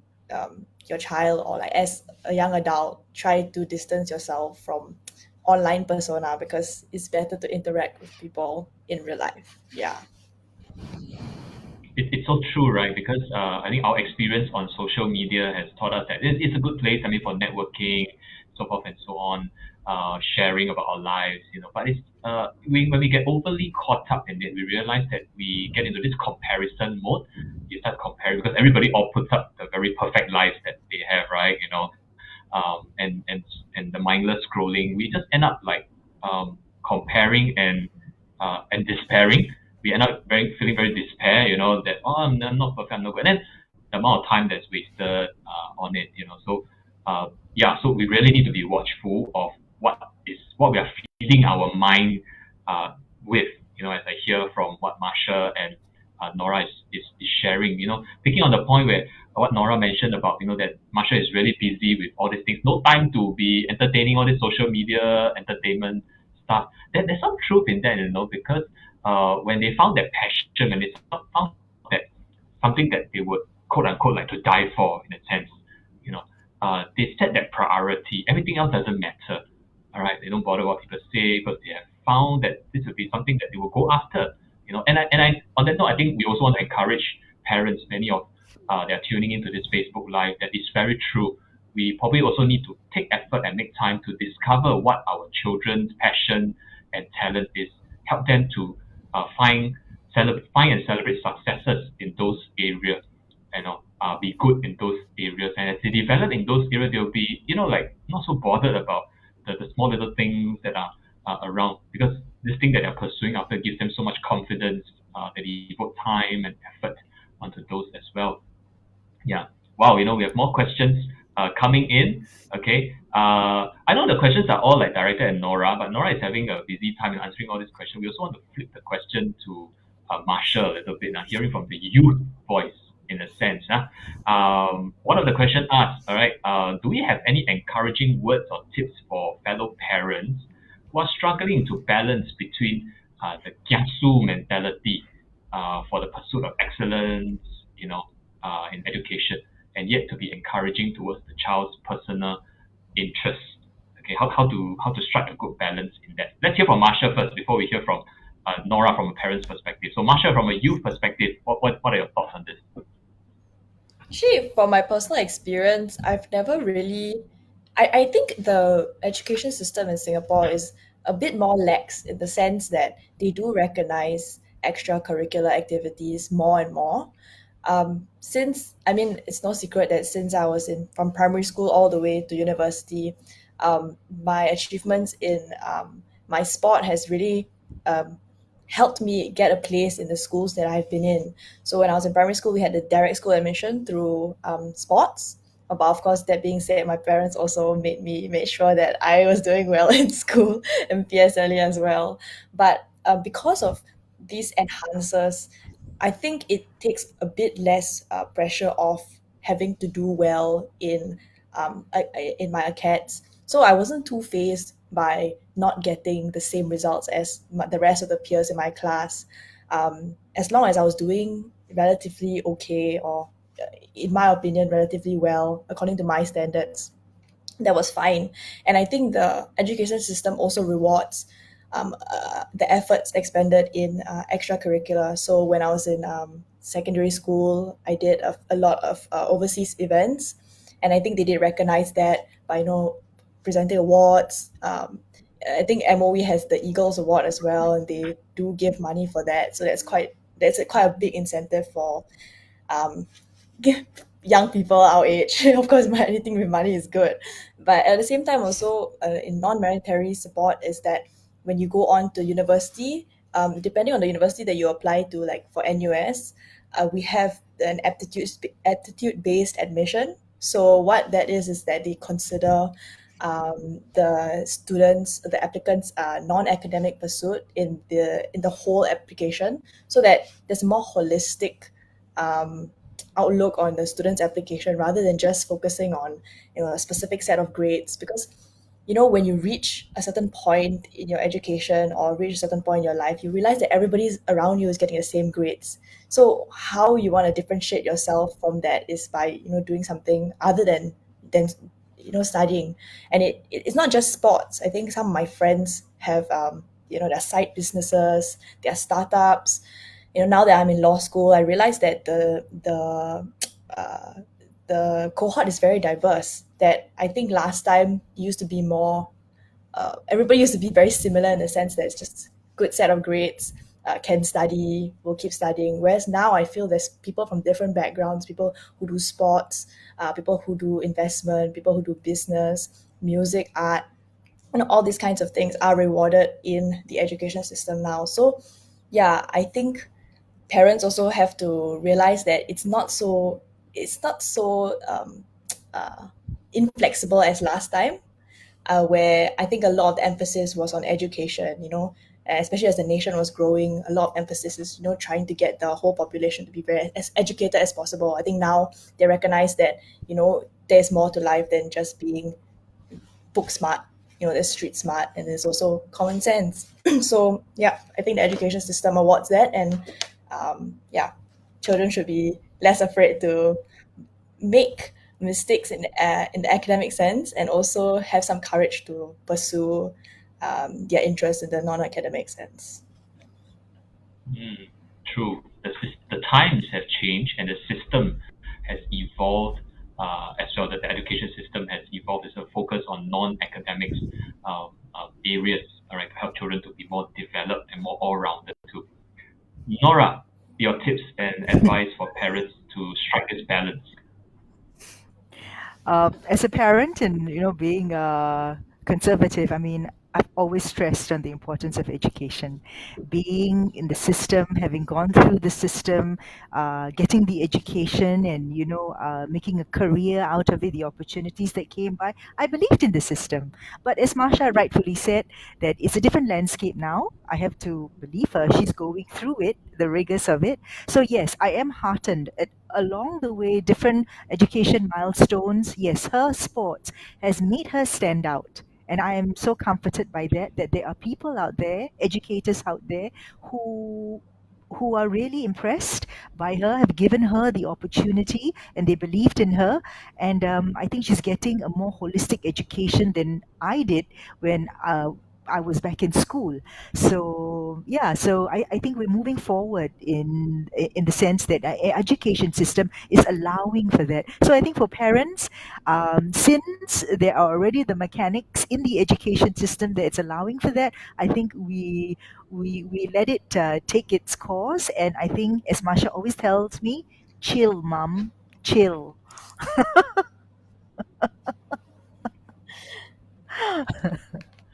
your child or like as a young adult, try to distance yourself from online persona because it's better to interact with people in real life. Yeah. It's so true, right? Because I think our experience on social media has taught us that it's a good place. I mean, for networking, so forth and so on, sharing about our lives, But it's when we get overly caught up in it, we realize that we get into this comparison mode. You start comparing because everybody all puts up the very perfect lives that they have, right? And the mindless scrolling, we just end up like comparing and despairing. We end up feeling very despair, that I'm not perfect, I'm not good. And then the amount of time that's wasted on it, So so we really need to be watchful of what we are feeding our mind with, as I hear from what Marsha and Nora is sharing, picking on the point where what Nora mentioned about, that Marsha is really busy with all these things, no time to be entertaining all this social media entertainment stuff. There's some truth in that, because when they found that passion, when they found that something that they would quote unquote like to die for in a sense, they set that priority. Everything else doesn't matter. All right, they don't bother what people say because they have found that this will be something that they will go after. And I on that note, I think we also want to encourage parents. Many of they are tuning into this Facebook Live. That is very true. We probably also need to take effort and make time to discover what our children's passion and talent is. Help them to find and celebrate successes in those areas. Be good in those areas, and as they develop in those areas, they'll be like not so bothered about the small little things that are around, because this thing that they're pursuing after gives them so much confidence that they devote time and effort onto those as well. Yeah. Wow. We have more questions coming in. Okay. I know the questions are all like directed at Nora, but Nora is having a busy time in answering all these questions. We also want to flip the question to Marsha a little bit now, hearing from the youth voice in a sense. One of the questions asked, all right, do we have any encouraging words or tips for fellow parents who are struggling to balance between the kiasu mentality for the pursuit of excellence, in education, and yet to be encouraging towards the child's personal interests? Okay, how to strike a good balance in that? Let's hear from Marsha first before we hear from Nora from a parent's perspective. So Marsha, from a youth perspective, what are your thoughts on this? Actually, from my personal experience, I've never really. I think the education system in Singapore is a bit more lax in the sense that they do recognize extracurricular activities more and more. I mean, it's no secret that since I was from primary school all the way to university, my achievements in my sport has really um, helped me get a place in the schools that I've been in. So when I was in primary school, we had the direct school admission through sports. But of course, that being said, my parents also made sure that I was doing well in school and PSLE as well. But because of these enhancers, I think it takes a bit less pressure off having to do well in my acads. So I wasn't too phased by not getting the same results as the rest of the peers in my class, as long as I was doing relatively okay, or in my opinion, relatively well according to my standards. That was fine. And I think the education system also rewards the efforts expended in extracurricular. So when I was in secondary school, I did a lot of overseas events, and I think they did recognize that by presenting awards. I think MOE has the Eagles Award as well, and they do give money for that. So quite a big incentive for um, young people our age. Of course, anything with money is good, but at the same time, also in non-monetary support is that when you go on to university, depending on the university that you apply to, like for NUS, we have an aptitude based admission. So what that is that they consider the students, the applicants' non-academic pursuit in the whole application, so that there's a more holistic um, outlook on the student's application rather than just focusing on a specific set of grades. Because when you reach a certain point in your education or reach a certain point in your life, you realize that everybody around you is getting the same grades. So how you want to differentiate yourself from that is by doing something other than studying. And it's not just sports. I think some of my friends have their side businesses, their startups. Now that I'm in law school, I realize that uh, the cohort is very diverse. That I think last time used to be more, everybody used to be very similar in the sense that it's just good set of grades, can study, will keep studying. Whereas now I feel there's people from different backgrounds, people who do sports, people who do investment, people who do business, music, art, all these kinds of things are rewarded in the education system now. So yeah, I think parents also have to realize that it's not so uh, inflexible as last time, where I think a lot of the emphasis was on education. Especially as the nation was growing, a lot of emphasis is trying to get the whole population to be very as educated as possible. I think now they recognize that there's more to life than just being book smart. There's street smart, and there's also common sense. So yeah, I think the education system awards that. And yeah, children should be less afraid to make mistakes in the academic sense, and also have some courage to pursue their interest in the non-academic sense. Mm, true. The times have changed and the system has evolved as well. That the education system has evolved as a focus on non-academics areas, all right, to help children to be more developed and more all-rounded too. Nora, your tips and advice for parents to strike this balance. As a parent and being conservative, I mean, I've always stressed on the importance of education. Being in the system, having gone through the system, getting the education, and making a career out of it, the opportunities that came by, I believed in the system. But as Marsha rightfully said, that it's a different landscape now. I have to believe her. She's going through it, the rigors of it. So yes, I am heartened at along the way, different education milestones. Yes, her sports has made her stand out. And I am so comforted by that there are people out there, educators out there, who who are really impressed by her, have given her the opportunity, and they believed in her. And I think she's getting a more holistic education than I did when I was back in school. So yeah, so I think we're moving forward in the sense that education system is allowing for that. So I think for parents, since there are already the mechanics in the education system that's allowing for that, I think we let it take its course. And I think, as Masha always tells me, chill, mom, chill.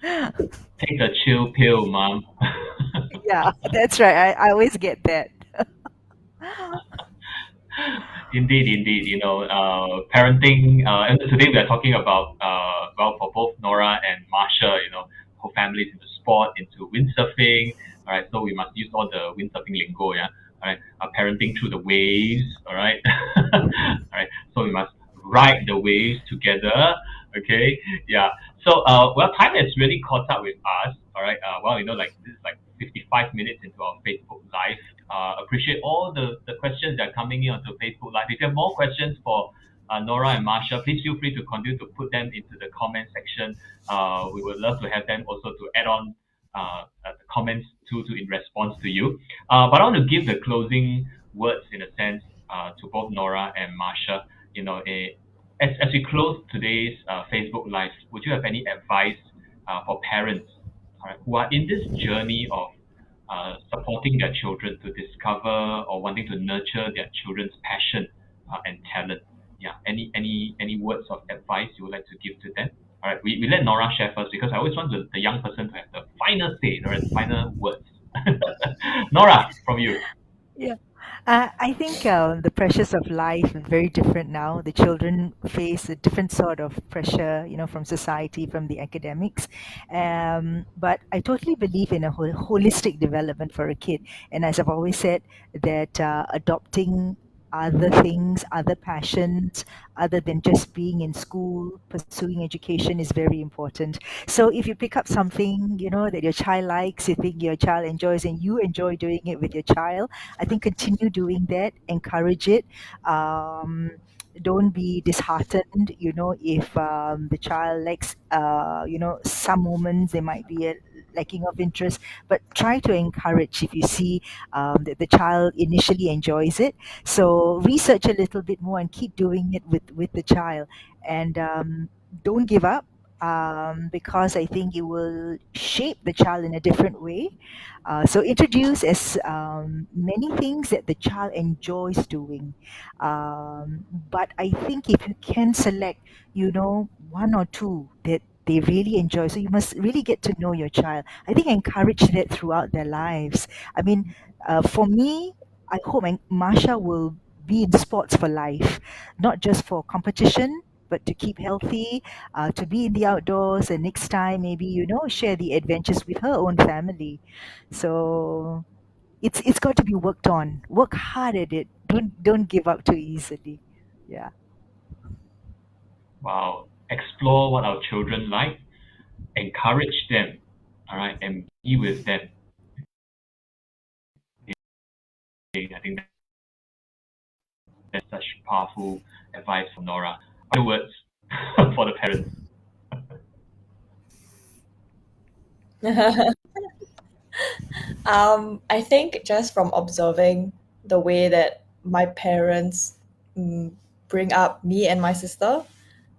Thank Take a chill pill, mom. Yeah, that's right. I always get that. Indeed, indeed. Parenting. And today we are talking about, well, for both Nora and Marsha, whole families into sport, into windsurfing. All right, so we must use all the windsurfing lingo, yeah. All right, parenting through the waves. All right, all right. So we must ride the waves together. Okay, yeah. So, well, time has really caught up with us. All right. Well, like this is like 55 minutes into our Facebook Live. Appreciate all the questions that are coming in onto Facebook Live. If you have more questions for Nora and Marsha, please feel free to continue to put them into the comment section. We would love to have them also to add on the comments to in response to you. But I want to give the closing words in a sense to both Nora and Marsha. As we close today's Facebook Live, would you have any advice for parents, all right, who are in this journey of supporting their children to discover or wanting to nurture their children's passion and talent? Yeah, any words of advice you would like to give to them? All right, we let Nora share first because I always want the young person to have the final say, or the final words. Nora, from you. Yeah. I think the pressures of life are very different now. The children face a different sort of pressure, from society, from the academics. But I totally believe in a holistic development for a kid. And as I've always said, that adopting other things, other passions, other than just being in school, pursuing education is very important. So if you pick up something, that your child likes, you think your child enjoys, and you enjoy doing it with your child, I think continue doing that, encourage it. Don't be disheartened, if the child lacks, some moments there might be a lacking of interest, but try to encourage if you see that the child initially enjoys it. So research a little bit more and keep doing it with the child, and don't give up. Because I think it will shape the child in a different way. So introduce as many things that the child enjoys doing. But I think if you can select, one or two that they really enjoy, so you must really get to know your child. I think encourage that throughout their lives. I mean, for me, I hope Marsha will be in sports for life, not just for competition, but to keep healthy, to be in the outdoors, and next time maybe share the adventures with her own family. So it's got to be worked on. Work hard at it. Don't give up too easily. Yeah. Wow. Explore what our children like, encourage them, all right, and be with them. I think that's such powerful advice from Nora. Other words for the parents. I think just from observing the way that my parents bring up me and my sister,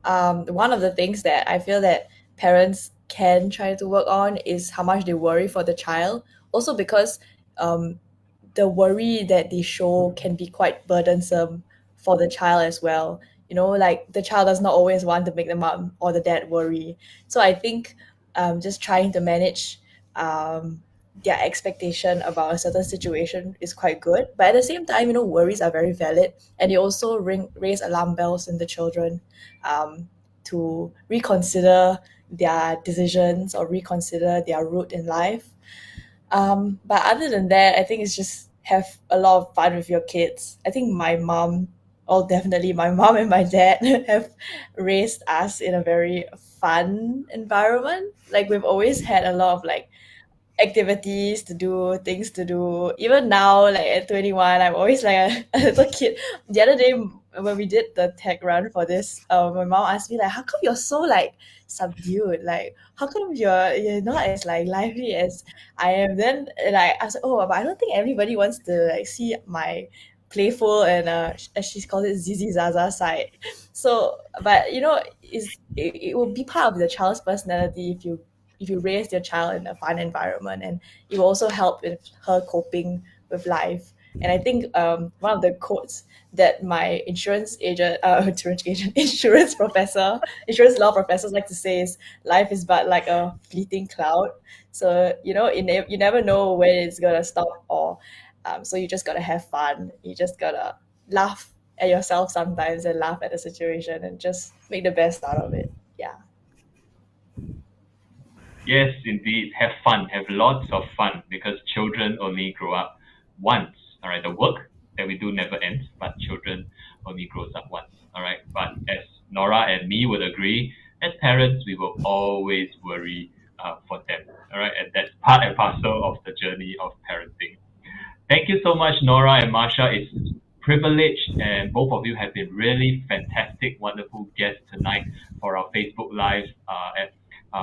one of the things that I feel that parents can try to work on is how much they worry for the child. Also because um, the worry that they show can be quite burdensome for the child as well. Like the child does not always want to make the mom or the dad worry. So I think just trying to manage um, their expectation about a certain situation is quite good. But at the same time, worries are very valid, and they also raise alarm bells in the children to reconsider their decisions or reconsider their route in life. But other than that, I think it's just have a lot of fun with your kids. I think my mom, oh, definitely my mom and my dad have raised us in a very fun environment. Like we've always had a lot of like activities to do, things to do. Even now, like at 21, I'm always like a little kid. The other day when we did the tech run for this, my mom asked me like, "How come you're so like subdued? Like, how come you're not as like lively as I am?" Then and I was like, "Oh, but I don't think everybody wants to like see my playful and as she calls it, zizi zaza side." So, but it will be part of the child's personality if you raise your child in a fun environment, and it will also help with her coping with life. And I think one of the quotes that my insurance agent, insurance agent, insurance law professors like to say is, "Life is but like a fleeting cloud." So you never know when it's gonna stop, or so you just gotta have fun. You just gotta laugh at yourself sometimes and laugh at the situation and just make the best out of it. Yeah. Yes, indeed. Have fun. Have lots of fun because children only grow up once. All right. The work that we do never ends, but children only grows up once. All right. But as Nora and me would agree, as parents, we will always worry for them. All right. And that's part and parcel of the journey of parenting. Thank you so much, Nora and Marsha. It's privileged, and both of you have been really fantastic, wonderful guests tonight for our Facebook Live at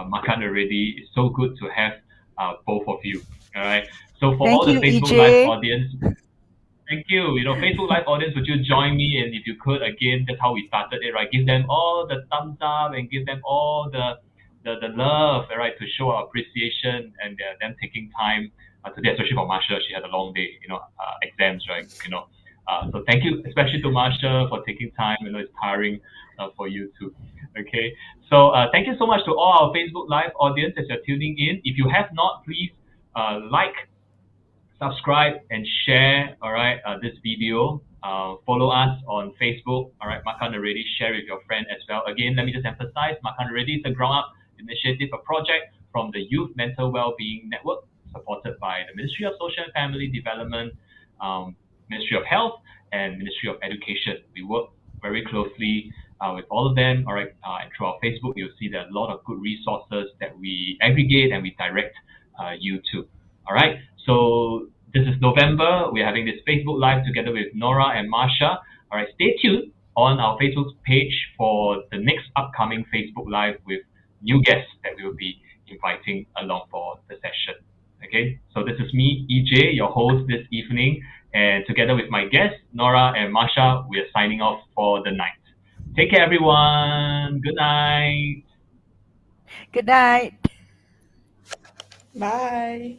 Makan already. It's so good to have both of you. All right. So for Thank all the you, Facebook Live EJ. audience, thank you. Facebook Live audience, would you join me? And if you could, again, that's how we started it, right? Give them all the thumbs up and give them all the love, right, to show our appreciation and them taking time today, especially for Marsha. She had a long day, exams, right? So thank you, especially to Marsha for taking time. It's tiring for you too. Okay. So thank you so much to all our Facebook Live audience as you're tuning in. If you have not, please like, subscribe and share, all right, this video. Follow us on Facebook, all right, Makan already, share with your friend as well. Again, let me just emphasize, Makan already is a ground up initiative, a project from the Youth Mental Wellbeing Network, supported by the Ministry of Social and Family Development, Ministry of Health, and Ministry of Education. We work very closely with all of them, all right, and through our Facebook, you'll see there are a lot of good resources that we aggregate and we direct you to. All right. So this is November. We're having this Facebook Live together with Nora and Marsha. All right. Stay tuned on our Facebook page for the next upcoming Facebook Live with new guests that we will be inviting along for the session. Okay. So this is me, EJ, your host this evening, and together with my guests, Nora and Marsha, we are signing off for the night. Take care, everyone. Good night. Good night. Bye.